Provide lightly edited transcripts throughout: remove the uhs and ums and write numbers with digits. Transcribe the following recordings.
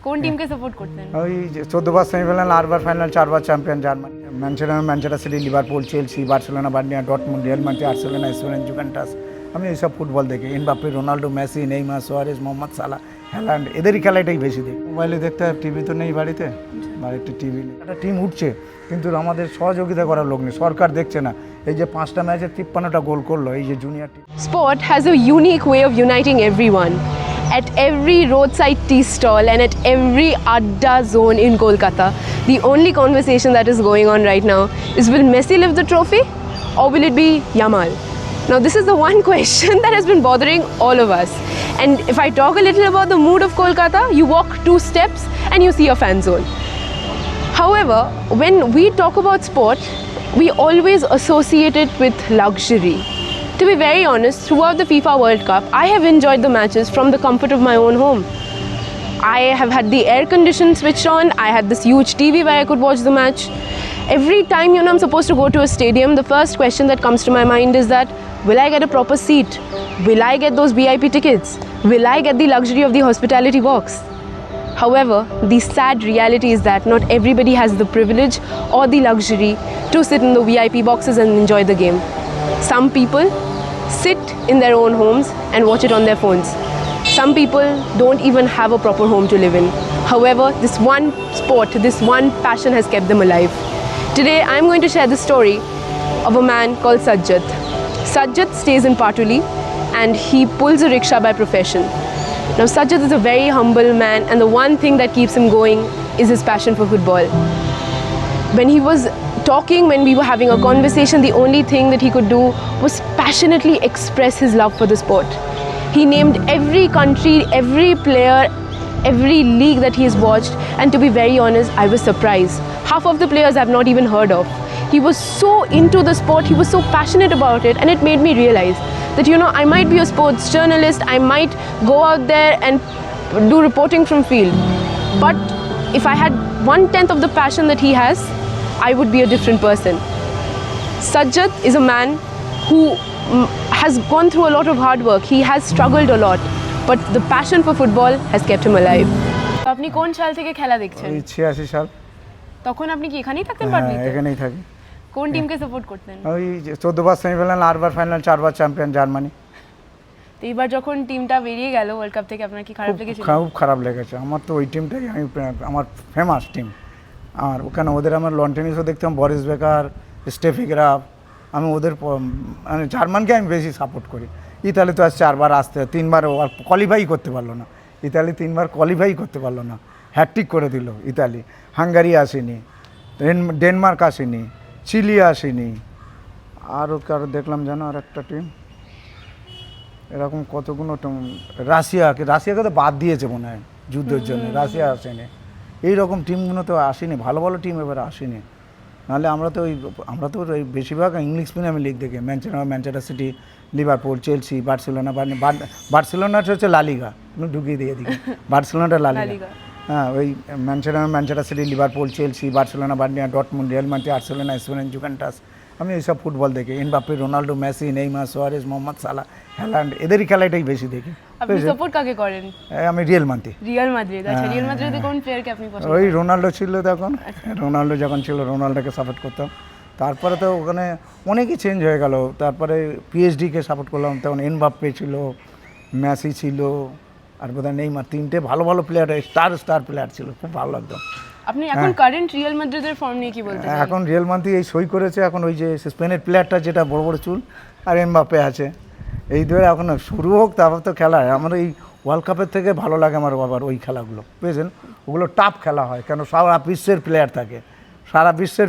কোন টিমকে সাপোর্ট করতেন? ওই যে 14 বার সেমিফাইনাল, 8 বার ফাইনাল, 4 বার champion Germany, Manchester City, Liverpool, Chelsea, Barcelona, Bayern, Dortmund, Real Madrid, Arsenal, Spain, Juventus. আমি এইসব ফুটবল দেখি। Mbappe, Ronaldo, Messi, Neymar, Suarez, Mohamed Salah, Haaland, এদেরই খেলাটাই বেশি দেখি। মোবাইলে দেখতে হয়, টিভি তো নেই বাড়িতে, বাড়িতে টিভি নেই। একটা টিম উঠছে কিন্তু আমাদের সহযোগিতা করার লোক নেই, সরকার দেখছে না। এই যে 5টা ম্যাচে 53টা গোল করলো এই যে junior team. Sport has a unique way of uniting everyone. At every roadside tea stall and at every Adda zone in Kolkata, the only conversation that is going on right now is, will Messi lift the trophy or will it be Yamal? Now this is the one question that has been bothering all of us. And if I talk a little about the mood of Kolkata, you walk 2 steps and you see a fan zone. However, when we talk about sport, we always associate it with luxury. To be very honest, throughout the FIFA World Cup, I have enjoyed the matches from the comfort of my own home. I have had the air condition switched on, I had this huge TV where I could watch the match. Every time, I'm supposed to go to a stadium, the first question that comes to my mind is that, will I get a proper seat? Will I get those VIP tickets? Will I get the luxury of the hospitality box? However, the sad reality is that not everybody has the privilege or the luxury to sit in the VIP boxes and enjoy the game. Some people sit in their own homes and watch it on their phones. Some people don't even have a proper home to live in. However, this one sport, this one passion has kept them alive. Today, I'm going to share the story of a man called Sajjad. Sajjad stays in Patuli and he pulls a rickshaw by profession. Now, Sajjad is a very humble man, and the one thing that keeps him going is his passion for football. When he was talking, when we were having a conversation, the only thing that he could do was passionately express his love for the sport. He named every country, every player, every league that he has watched, and to be very honest, I was surprised. Half of the players I've not even heard of. He was so into the sport, he was so passionate about it, and it made me realize that, I might be a sports journalist, I might go out there and do reporting from field, but if I had 1/10 of the passion that he has, I would be a different person. Sajjad is a man who has gone through a lot of hard work. He has struggled a lot, but the passion for football has kept him alive. আপনি কোন সাল থেকে খেলা দেখছেন? 86 সাল। তখন আপনি কি এখানেই থাকতেন? হ্যাঁ, এখানেই থাকি। কোন টিমকে সাপোর্ট করতেন? ওই যে 14 বার সেমিফাইনাল, 8 বার ফাইনাল, 4 বার চ্যাম্পিয়ন জার্মানি। তো এবার যখন টিমটা বেরিয়ে গেল ওয়ার্ল্ড কাপ থেকে, আপনার কি খারাপ লেগেছিল? খুব খারাপ লেগেছে। আমার তো ওই টিমটাই আমার ফেমাস টিম। আর ওখানে ওদের আমার লন টেনিসও দেখতাম, বরিস বেকার, স্টেফি গ্রাফ। আমি ওদের মানে জার্মানকে আমি বেশি সাপোর্ট করি। ইতালি তো আজ 4 বার আসতে, 3 বার কোয়ালিফাই করতে পারলো না। ইতালি 3 বার কোয়ালিফাই করতে পারলো না, হ্যাটট্রিক করে দিল ইতালি। হাঙ্গারি আসেনি, ডেনমার্ক আসেনি, চিলি আসেনি, আরও কারো দেখলাম যেন আর একটা টিম, এরকম কতগুলো রাশিয়াকে তো বাদ দিয়েছে মনে হয় যুদ্ধের জন্য, রাশিয়া আসেনি। এইরকম টিমগুলো তো আসেনি, ভালো ভালো টিম এবার আসেনি। নাহলে আমরা তো ওই বেশিরভাগ ইংলিশ প্রিমিয়ার লিগ দেখি, ম্যানচেস্টার সিটি, লিভারপুল, চেলসি, বার্সেলোনাটা হচ্ছে লালিগা, ঢুকিয়ে দিয়ে দিকে, বার্সেলোনাটা লালিগা। হ্যাঁ, ওই Manchester City, Liverpool, Chelsea, Barcelona, Bayern, Dortmund, Real Madrid, Arsenal, Spain, Juventus. আমি এইসব ফুটবল দেখি। Mbappe, Ronaldo, Messi, Neymar, Suarez, Mohamed Salah, Haaland, এদেরই খেলাটাই বেশি দেখি। আপনি সাপোর্ট কাকে করেন? আমি রিয়াল মাদ্রিদ। আচ্ছা, রিয়াল মাদ্রিদে কোন প্লেয়ারকে আপনি পছন্দ করেন? ওই রোনাল্ডো ছিল তখন, রোনাল্ডো যখন ছিল রোনাল্ডোকে সাপোর্ট করতাম। তারপরে তো ওখানে অনেকই চেঞ্জ হয়ে গেল। তারপরে পিএসডিকে সাপোর্ট করলাম, তখন এমবাপ্পে ছিল, মেসি ছিল, আর বোধহয় নেইমার। 3টে ভালো ভালো প্লেয়ার, স্টার প্লেয়ার ছিল, খুব ভালো লাগতো। আপনি এখন কারেন্ট রিয়াল মাদ্রিদের ফর্ম নিয়ে কি বলতে চান? এখন রিয়াল মাদ্রিদ এই সই করেছে, এখন ওই যে স্পেনের প্লেয়ারটা যেটা বড় বড় চুল, আর এমবাপ্পে আছে, এই দুটো এখন শুরু হোক, তারপর তো খেলা হয়। আমার এই ওয়ার্ল্ড কাপের থেকে ভালো লাগে আমার আবার ওই খেলাগুলো, বুঝেছেন? ওগুলো টাফ খেলা হয়, কেন সারা বিশ্বের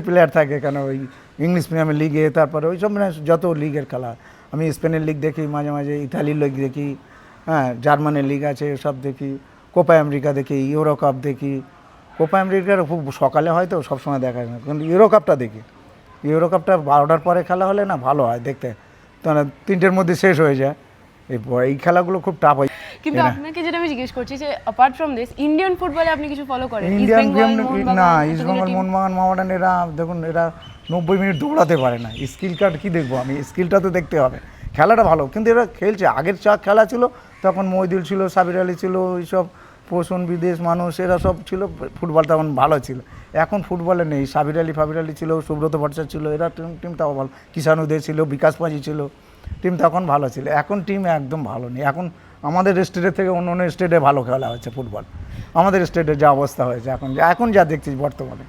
প্লেয়ার থাকে, কেন ওই ইংলিশ প্রিমিয়ার লিগে, তারপরে ওই সব যত লিগের খেলা। আমি স্পেনের লিগ দেখি মাঝে মাঝে, ইতালির লিগ দেখি, হ্যাঁ, জার্মানির লিগ আছে সব দেখি, কোপা আমেরিকা দেখি, ইউরো কাপ দেখি। কোপা আমেরিকার খুব সকালে হয় তো সবসময় দেখা যায় না, কিন্তু ইউরো কাপটা দেখি। ইউরো কাপটা 12টার পরে খেলা হলে না ভালো হয় দেখতে, তখন 3টের মধ্যে শেষ হয়ে যায়। এই খেলাগুলো খুব টাফ হয়। কিন্তু আপনাকে যেটা আমি জিজ্ঞেস করছি যে অ্যাপার্ট ফ্রম দিস, ইন্ডিয়ান ফুটবলে আপনি কিছু ফলো করেন? ইন্ডিয়ান গেম না, ইস্ট বেঙ্গল, মোহনবাগান, এরা দেখুন, এরা 90 মিনিট দৌড়াতে পারে না। স্কিল কার্ড কী দেখবো আমি? স্কিলটা তো দেখতে হবে। খেলাটা ভালো, কিন্তু এরা খেলছে। আগের খেলা ছিল তখন মহিদুল ছিল, সাবির আলী ছিল, এইসব পোষণ বিদেশ মানুষ এরা সব ছিল, ফুটবল তখন ভালো ছিল। এখন ফুটবলে নেই, সাবির আলী ছিল, সুব্রত ভট্টাচার্য ছিল, এরা টিম তাও ভালো, কিষাণ উদে ছিল, বিকাশ পাজি ছিল, টিম তখন ভালো ছিল। এখন টিম একদম ভালো নেই। এখন আমাদের স্টেটের থেকে অন্য অন্য স্টেটে ভালো খেলা হচ্ছে ফুটবল, আমাদের স্টেটের যা অবস্থা হয়েছে এখন যা দেখছি বর্তমানে,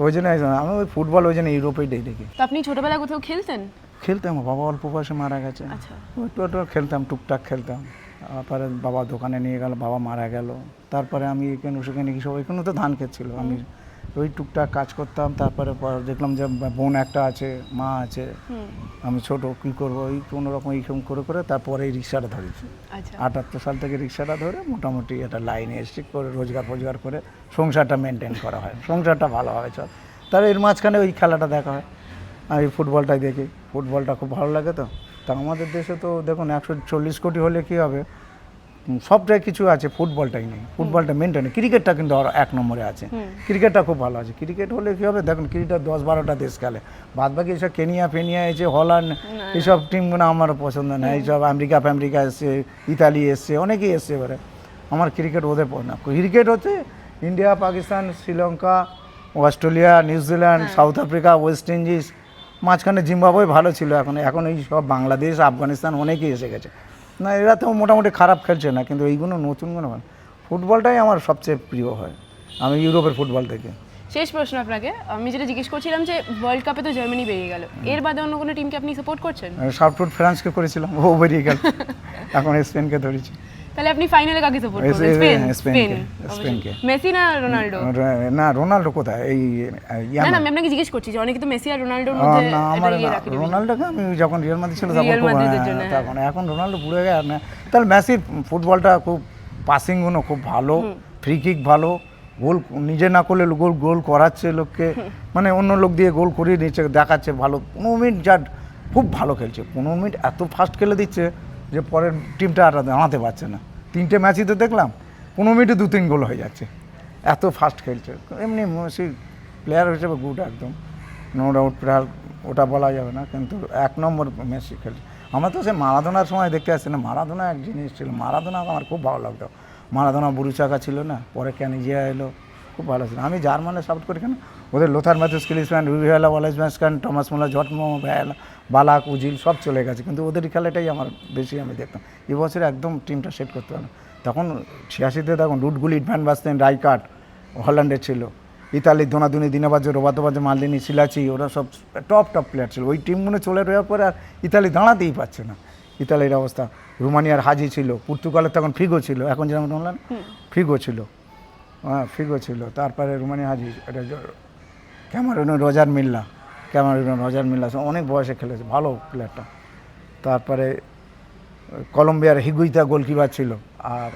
ওই জন্য আমি ওই ফুটবল ওই জন্য ইউরোপেই দেখি। তো আপনি ছোটবেলায় কোথাও খেলতেন? খেলতাম, বাবা অল্প বয়সে মারা গেছে। আচ্ছা। একটু খেলতাম, টুকটাক খেলতাম। তারপরে বাবা দোকানে নিয়ে গেল, বাবা মারা গেল। তারপরে আমি এখানে সেখানে কি সব, এখানে তো ধান ক্ষেত ছিল, আমি ওই টুকটাক কাজ করতাম। তারপরে দেখলাম যে বোন একটা আছে, মা আছে, আমি ছোট, কী করবো, এই কোনো রকম এইরকম করে করে তারপরে এই রিক্সাটা ধরেছি। 78 সাল থেকে রিক্সাটা ধরে মোটামুটি একটা লাইনে এসে করে রোজগার করে সংসারটা মেনটেন করা হয়, সংসারটা ভালোভাবে চল। তাহলে এর মাঝখানে ওই খেলাটা দেখা হয়, আর এই ফুটবলটাই দেখি, ফুটবলটা খুব ভালো লাগে। তো আমাদের দেশে তো দেখুন 140 কোটি হলে কী হবে, সবটাই কিছু আছে, ফুটবলটাই নেই, ফুটবলটা মেনটেন। ক্রিকেটটা কিন্তু আর 1 নম্বরে আছে, ক্রিকেটটা খুব ভালো আছে। ক্রিকেট হলে কী হবে দেখুন, ক্রিকেট 10-12টা দেশ খেলে, বাদ বাকি এইসব কেনিয়া ফেনিয়া এসে হল্যান্ড এইসব টিমগুলো আমার পছন্দ না। এইসব আমেরিকা এসছে, ইতালি এসছে, অনেকেই এসছে, এবারে আমার ক্রিকেট ওদের না। ক্রিকেট হচ্ছে India, Pakistan, Sri Lanka, Australia, New Zealand, south Africa, West Indies, মাঝখানে জিম্বাবুয়ে ভালো ছিল। এখন এই সব বাংলাদেশ, আফগানিস্তান অনেকেই এসে গেছে। না, এরা তো মোটামুটি খারাপ খেলছে না, কিন্তু এইগুলো নতুনগুলো ভালো। ফুটবলটাই আমার সবচেয়ে প্রিয় হয়, আমি ইউরোপের ফুটবল থেকে। শেষ প্রশ্ন আপনাকে, আমি যেটা জিজ্ঞেস করছিলাম যে ওয়ার্ল্ড কাপে তো জার্মানি বেরিয়ে গেল, এর বাদে অন্য কোনো টিমকে আপনি সাপোর্ট করছেন? সাউথ ফ্রান্সকে করেছিলাম, ও বেরিয়ে গেল, এখন স্পেনকে ধরেছি। তাহলে আপনি ফাইনালে কাকে সাপোর্ট করবেন? স্পেনকে। মেসি না রোনাল্ডো? না, রোনাল্ডো কোথায়, এই না, আমি আপনাকে জিজ্ঞেস করছি যে অনেকে তো মেসি আর রোনাল্ডোর মধ্যে রোনাল্ডোকে আমি যখন রিয়াল মাদ্রিদ ছিল তখন, এখন রোনাল্ডো পুরো গেছে না। তাহলে মেসির ফুটবলটা খুব, পাসিং গুলো খুব ভালো, ফ্রি কিক ভালো, গোল নিজে না করলে গোল করাচ্ছে লোককে, মানে অন্য লোক দিয়ে গোল করিয়ে দিচ্ছে, দেখাচ্ছে ভালো। 15 মিনিট যা খুব ভালো খেলছে, 15 মিনিট এত ফাস্ট খেলে দিচ্ছে যে পরের টিমটা আর দাঁড়াতে পারছে না। 3টে ম্যাচই তো দেখলাম, 15 মিনিটে 2-3 গোল হয়ে যাচ্ছে, এত ফাস্ট খেলছে। এমনি মেসি প্লেয়ার হিসেবে গুড একদম, নো ডাউট প্লেয়ার, ওটা বলা যাবে না, কিন্তু 1 নম্বর মেসি খেলছে। আমরা তো সে মারাদোনার সময় দেখতে আসছি না, মারাদোনা এক জিনিস ছিল, মারাদোনা আমার খুব ভালো লাগতো। মারাদোনা বুড়ো চাকা ছিল না, পরে ক্যানিজিয়া এলো, খুব ভালো ছিল। আমি জার্মানে সাপোর্ট করি কেন, ওদের লোথার ম্যাথুস, ক্লিন্সম্যান, রুবিহেলা, ওয়ালেস ম্যাসকান, টমাস মুলার, জটমো, বালাক, উজিল সব চলে গেছে, কিন্তু ওদের খেলাটাই আমার বেশি আমি দেখতাম। এবছর একদম টিমটা সেট করতে পারলাম। তখন 86-তে তখন রুটগুলিট, ভ্যান বাস্তেন, রাইকার্ড হল্যান্ডের ছিল, ইতালির দোনাদুনি, দিনাবাজ্য, রোবাতো বাজ্য, মালদিনি, সিলাচি, ওরা সব টপ প্লেয়ার ছিল। ওই টিমগুলো চলে যাওয়ার পরে আর ইতালি দাঁড়াতেই পারছে না, ইতালির অবস্থা। রোমানিয়ার হাজি ছিল, পর্তুগালের তখন ফিগো ছিল, এখন যেমন বললাম ফিগো ছিল, হ্যাঁ ফিগো ছিল। তারপরে রোমানিয়া হাজি, এটা ক্যামারুনের রজার মিল্লা অনেক বয়সে খেলেছে, ভালো প্লেয়ারটা। তারপরে কলম্বিয়ার হিগুইতা গোলকিপার ছিল, আর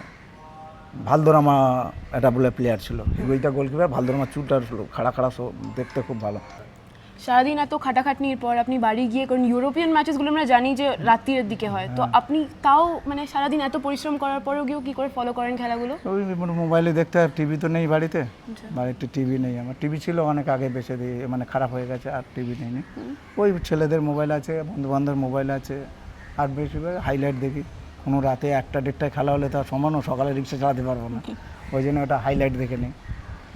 ভালদোরামা এটা বলে প্লেয়ার ছিল। হিগুইতা গোলকিপার, ভালদোরামা চুটার খাড়া দেখতে খুব ভালো। সারাদিন এত খাটাখাটনির পর আপনি বাড়ি গিয়ে, কারণ ইউরোপিয়ান ম্যাচেসগুলো আমরা জানি যে রাত্রির দিকে হয়, তো আপনি তাও মানে সারাদিন এত পরিশ্রম করার পরেও গিয়েও কী করে ফলো করেন খেলাগুলো? ওই মোবাইলে দেখতে হয়, টিভি তো নেই বাড়িতে, বাড়িতে টিভি নেই। আমার টিভি ছিল অনেক আগে, বেঁচে দিয়ে মানে খারাপ হয়ে গেছে, আর টিভি নেই। ওই ছেলেদের মোবাইল আছে, বন্ধুবান্ধবের মোবাইল আছে, আর বেশিরভাগ হাইলাইট দেখি। কোনো রাতে 1টা-1:30টায় খেলা হলে তার সমানও সকালে রিক্সা চালাতে পারবো না, ওই জন্য ওটা হাইলাইট দেখে নিই।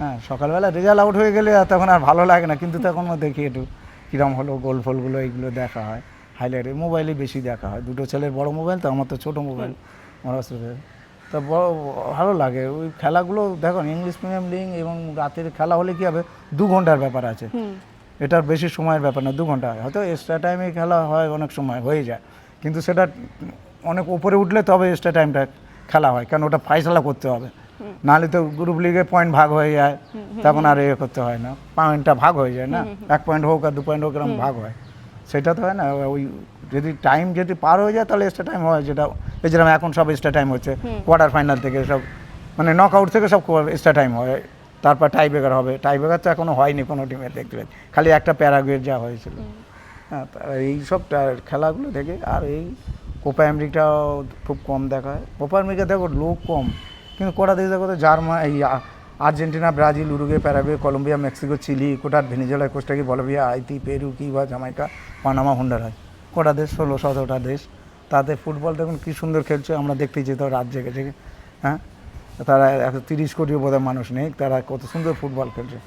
হ্যাঁ, সকালবেলা রেজাল্ট আউট হয়ে গেলে তখন আর ভালো লাগে না, কিন্তু তখন দেখি একটু কীরকম হলো, গোল ফলগুলো এইগুলো দেখা হয়, হাইলাইটে মোবাইলে বেশি দেখা হয়। 2টো ছেলের বড় মোবাইল, তো আমার তো ছোটো মোবাইল, আমার তো ভালো লাগে ওই খেলাগুলো। দেখুন ইংলিশ প্রিমিয়ার লিগ এবং রাতের খেলা হলে কী হবে, 2 ঘন্টার ব্যাপার আছে, এটার বেশি সময়ের ব্যাপার না, 2 ঘন্টা। হয়তো এক্সট্রা টাইমে খেলা হয়, অনেক সময় হয়ে যায়, কিন্তু সেটা অনেক উপরে উঠলে তবে এক্সট্রা টাইমটা খেলা হয়, কারণ ওটা ফাইসলা করতে হবে, নাহলে তো গ্রুপ লিগে পয়েন্ট ভাগ হয়ে যায়, তখন আর করতে হয় না, পয়েন্টটা ভাগ হয়ে যায় না, 1 পয়েন্ট হোক আর 2 পয়েন্ট হোক এরকম ভাগ হয়, সেটা তো হয় না। ওই যদি টাইম যদি পার হয়ে যায় তাহলে এক্সট্রা টাইম হয়, যেটা এই যেরকম এখন সব এক্সট্রা টাইম হচ্ছে, কোয়ার্টার ফাইনাল থেকে সব মানে নক আউট থেকে সব এক্সট্রা টাইম হয়, তারপর টাই ব্রেকার হবে। টাই ব্রেকার তো এখনও হয়নি কোনো টিমের, দেখতে পাচ্ছি খালি একটা প্যারাগুয়ের যা হয়েছিল। হ্যাঁ, এই সব খেলাগুলো দেখে। আর এই কোপা আমেরিকাটাও খুব কম দেখা হয়। কোপা আমেরিকা দেখো লোক কম, কিন্তু কটা দেশ দেখো তো, জার্মান, এই Argentina, Brazil, Uruguay, Paraguay, Colombia, Mexico, Chile, কোটার Venezuela, Costa Rica, Bolivia, Haiti, Peru, Cuba, Jamaica, Panama, Honduras, কটা দেশ, 16-17টা দেশ। তাতে ফুটবল দেখুন কী সুন্দর খেলছে, আমরা দেখতেই যেতাম রাত জেগে। হ্যাঁ, তারা 130 কোটিও বোধহয় মানুষ নেই, তারা কত সুন্দর ফুটবল খেলছে,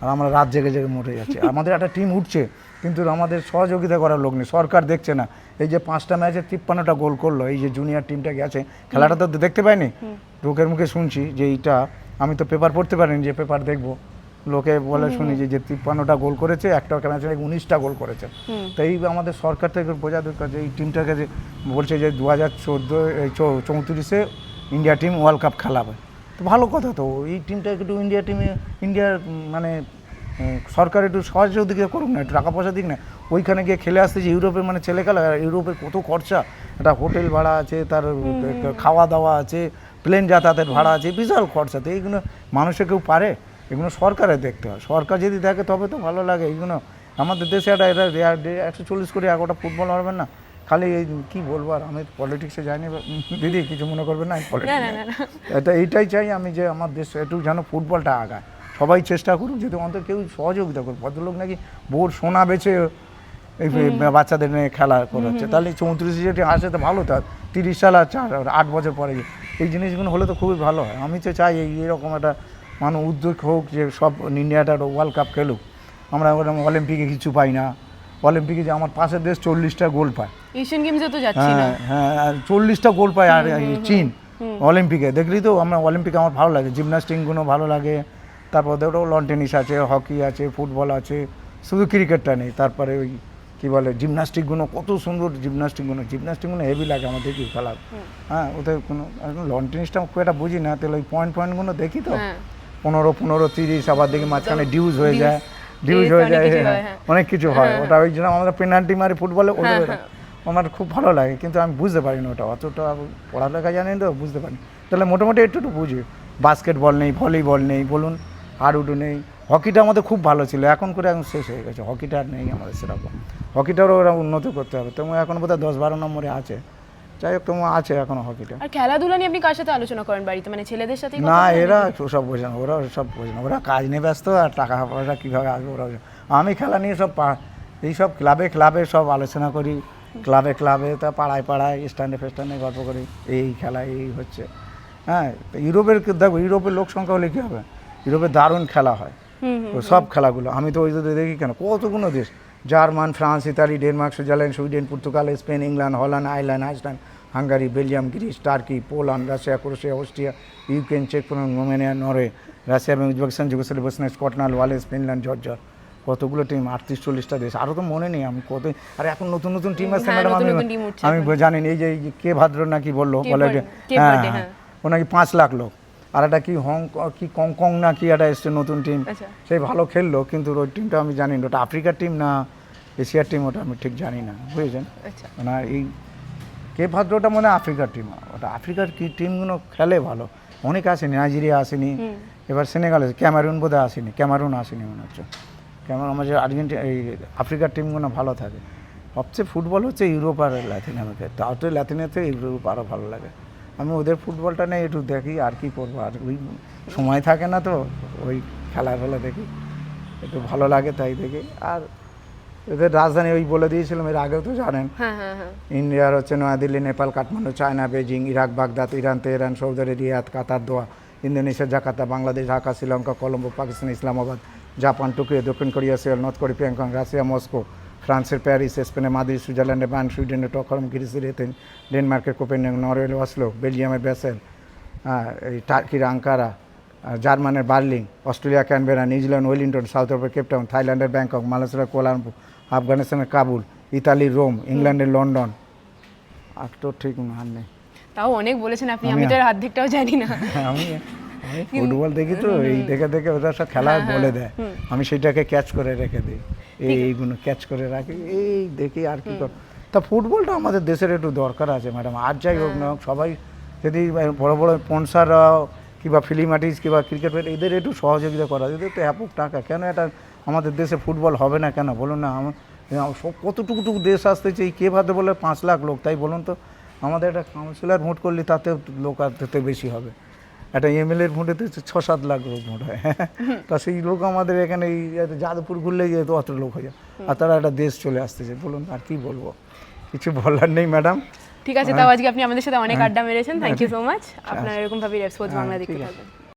আর আমরা রাত জেগে জেগে মরে যাচ্ছি। আমাদের একটা টিম উঠছে কিন্তু আমাদের সহযোগিতা করার লোক নেই, সরকার দেখছে না। এই যে 5টা ম্যাচে 53টা গোল করলো, এই যে জুনিয়র টিমটা গেছে, খেলাটা তো দেখতে পাইনি, লোকের মুখে শুনছি যে এইটা, আমি তো পেপার পড়তে পারিনি যে পেপার দেখবো, লোকে বলে শুনি যে 53টা গোল করেছে, একটা ম্যাচে 19টা গোল করেছে। তো এই আমাদের সরকার থেকে বোঝা দরকার যে এই টিমটাকে যে বলছে যে 2034 ইন্ডিয়া টিম ওয়ার্ল্ড কাপ খেলাবে, তো ভালো কথা। তো এই টিমটা একটু ইন্ডিয়ার মানে সরকার একটু সহযোগিতা করুক না, একটু টাকা পয়সা দিক না, ওইখানে গিয়ে খেলে আসতে যে ইউরোপের মানে ছেলে খেলা, ইউরোপের কত খরচা, একটা হোটেল ভাড়া আছে, তার খাওয়া দাওয়া আছে, প্লেন যাতায়াতের ভাড়া আছে, বিশাল খরচা। তো এইগুলো মানুষে কেউ পারে? এগুলো সরকারের দেখতে হয়, সরকার যদি দেখে তবে তো ভালো লাগে। এইগুলো আমাদের দেশে একটা 140 কোটি একটা ফুটবল পারবেন না, খালি এই কী বলবো। আর আমি পলিটিক্সে যাইনি দিদি, কিছু মনে করবেন না, এটা এইটাই চাই আমি যে আমার দেশ একটু যেন ফুটবলটা আগায়, সবাই চেষ্টা করুক, যদি অন্তত কেউ সহযোগিতা করুক। ভদ্রলোক নাকি বোর সোনা বেচে এই বাচ্চাদের নিয়ে খেলা করাচ্ছে, তাহলে 34 যেটি আসে তো ভালো, তার 30 সাল আর 8 বছর পরে এই জিনিসগুলো হলে তো খুবই ভালো হয়। আমি তো চাই এইরকম একটা মানুষ উদ্যোগ হোক যে সব ইন্ডিয়াটা ওয়ার্ল্ড কাপ খেলুক। আমরা অলিম্পিকে কিছু পাই না, অলিম্পিকে যে আমার পাশের দেশ 40টা গোল পায়, এশিয়ান গেমসে তো যাচ্ছি না, হ্যাঁ 40টা গোল পায়। আর চীন অলিম্পিকে দেখলি তো, আমরা অলিম্পিকে আমার ভালো লাগে, জিমন্যাস্টিকগুলো ভালো লাগে, তারপর ওটাও লন টেনিস আছে, হকি আছে, ফুটবল আছে, শুধু ক্রিকেটটা নেই। তারপরে ওই কী বলে জিমন্যাস্টিকগুলো, কত সুন্দর জিমন্যাস্টিকগুলো হেভি লাগে আমার দেখি খেলা। হ্যাঁ, ওদের কোনো লন টেনিসটা খুব একটা বুঝি না, তাহলে ওই পয়েন্টগুলো দেখি তো, 15, 30, আবার দেখি মাঝখানে ডিউজ হয়ে যায়, অনেক কিছু হয়। ওটা ওই জন্য আমরা পেনাল্টি মারি ফুটবলে, ওদের আমার খুব ভালো লাগে, কিন্তু আমি বুঝতে পারি না ওটা, অতটা পড়ালেখা জানি তো বুঝতে পারি। তাহলে মোটামুটি একটু বুঝি, বাস্কেটবল নেই, ভলিবল নেই, বলুন হাডুডু নেই, হকিটা আমাদের খুব ভালো ছিল, এখন শেষ হয়ে গেছে, হকিটা আর নেই আমাদের সেরকম। হকিটারও ওরা উন্নত করতে হবে, তোমার এখন বোধহয় 10-12 নম্বরে আছে, যাই হোক তোমার আছে এখনো হকিটা। আর খেলাধুলা নিয়ে আপনি কার সাথে আলোচনা করেন বাড়িতে, মানে ছেলেদের সাথে? না, এরা সব বোঝে না, ওরা সব বোঝে না, ওরা কাজ নিয়ে ব্যস্ত, আর টাকা পয়সা কীভাবে আসবে ওরা। আমি খেলা নিয়ে সব এইসব ক্লাবে সব আলোচনা করি, ক্লাবে তা পাড়ায় স্ট্যান্ডে গল্প করি, এই খেলা এই হচ্ছে। হ্যাঁ, ইউরোপের দেখো, ইউরোপের লোক সংখ্যা হলে কী হবে, ইউরোপে দারুণ খেলা হয় সব খেলাগুলো। আমি তো ওই দেখি কেন, কতগুলো দেশ, German, France, Italy, Denmark, Switzerland, Sweden, Portugal, Spain, England, Holland, Ireland, Iceland, Hungary, Belgium, Greece, Turkey, Poland, Russia, Croatia, Austria, Ukraine, চেক, রোমানিয়া, নরওয়ে, রাশিয়া এবং Uzbekistan, Yugoslavia, Bosnia, Scotland, Wales, Finland, Georgia, কতগুলো team, 38-40টা দেশ, আরও তো মনে নেই আমি কত। আর এখন নতুন টিম আসছে ম্যাডাম, আমি জানি এই যে কে ভাদ্র নাকি বললো, বলে হ্যাঁ ও নাকি 5 লাখ লোক, আর একটা কি কংকং না কি একটা এসছে নতুন টিম, সেই ভালো খেললো, কিন্তু ওই টিমটা আমি জানি না ওটা আফ্রিকার টিম না এশিয়ার টিম, ওটা আমি ঠিক জানি না, বুঝেছেন। মানে এই কে ভাদ্রটা মনে হয় আফ্রিকার টিম, ওটা আফ্রিকার কি টিমগুলো খেলে ভালো, অনেক আসেনি, নাইজেরিয়া আসেনি, এবার সেনেগাল আছে, ক্যামেরুন বোধহয় আসেনি, ক্যামেরুন আসেনি মনে হচ্ছে, আমাদের আর্জেন্টিনা, এই আফ্রিকার টিমগুলো ভালো থাকে। সবচেয়ে ফুটবল হচ্ছে ইউরোপ আর ল্যাতিন আমেরিকা, তাও তো ল্যাতিনেতে ইউরোপ আরও ভালো লাগে। আমি ওদের ফুটবলটা নিয়ে একটু দেখি, আর কি করবো, আর ওই সময় থাকে না তো, ওই খেলা দেখি, একটু ভালো লাগে তাই দেখি। আর এদের রাজধানী ওই বলে দিয়েছিলাম এর আগেও তো জানেন, ইন্ডিয়ার হচ্ছে Naya Dilli, Nepal, Kathmandu, China, Beijing, Iraq, Baghdad, Iran, Tehran, Saudi Arab, Riyadh, Qatar, Doha, Indonesia, Jakarta, Bangladesh, Dhaka, Sri Lanka, Colombo, Pakistan, Islamabad, Japan, Tokyo, দক্ষিণ কোরিয়া, সিওল, নর্থ কোরিয়া, পিয়ংইয়ং, রাশিয়া, মস্কো, ফ্রান্সের প্যারিস, স্পেনের মাদ্রিদ, সুইজারল্যান্ডের বার্ন, সুইডেনের স্টকহোম, গ্রিসের এথেন্স, ডেনমার্কের কোপেনহেগেন, নরওয়ের অসলো, বেলজিয়ামের ব্যাসেল, এই টার্কির আঙ্কারা, জার্মানের Berlin, Australia Canberra, New Zealand Wellington, South আফ্রিকার কেপটাউন, থাইল্যান্ডের ব্যাংকক, মালয়েশিয়ার কুয়ালালামপুর, আফগানিস্তানের কাবুল, ইতালির রোম, ইংল্যান্ডের লন্ডন, আর তো ঠিক আর নেই। তাও অনেক বলেছেন আপনি, আমি তো এর অর্ধেকটাও জানি না। আমি ফুটবল দেখি তো, এই দেখে ওরা সব খেলা বলে দেয়, আমি সেটাকে ক্যাচ করে রেখে দিই, এইগুলো ক্যাচ করে রাখি, এই দেখি আর কি কর। তা ফুটবলটা আমাদের দেশের একটু দরকার আছে ম্যাডাম, আর যাই হোক না হোক, সবাই যদি বড় স্পন্সাররা কিংবা ফিল্ম আর্টিস্ট কিংবা ক্রিকেট এদের একটু সহযোগিতা করা, এদের তো ব্যাপক টাকা, কেন এটা আমাদের দেশে ফুটবল হবে না কেন বলুন না। সব কতটুকু দেশ আসতেছে, এই কে ভাবতে বলে 5 লাখ লোক, তাই বলুন তো, আমাদের একটা কাউন্সিলর ভোট করলে তাতে লোক আর তাতে বেশি হবে, একটা এমএলএর ভোটেতে 6-7 লাখ লোক ভোট হয়, তা সেই লোক আমাদের এখানে এই যাদবপুর ঘুরলে যেহেতু অত লোক হয়ে যায়, আর তারা একটা দেশ চলে আসতেছে, বলুন আর কি বলবো, কিছু বলার নেই ম্যাডাম। ঠিক আছে, তাও আজকে আপনি আমাদের সাথে অনেক আড্ডা মেরেছেন, থ্যাংক ইউ সো মাচ। আপনারা এরকমভাবে রেপ স্পোর্টস বাংলা দেখতে ঠিক আছে। থাকবেন।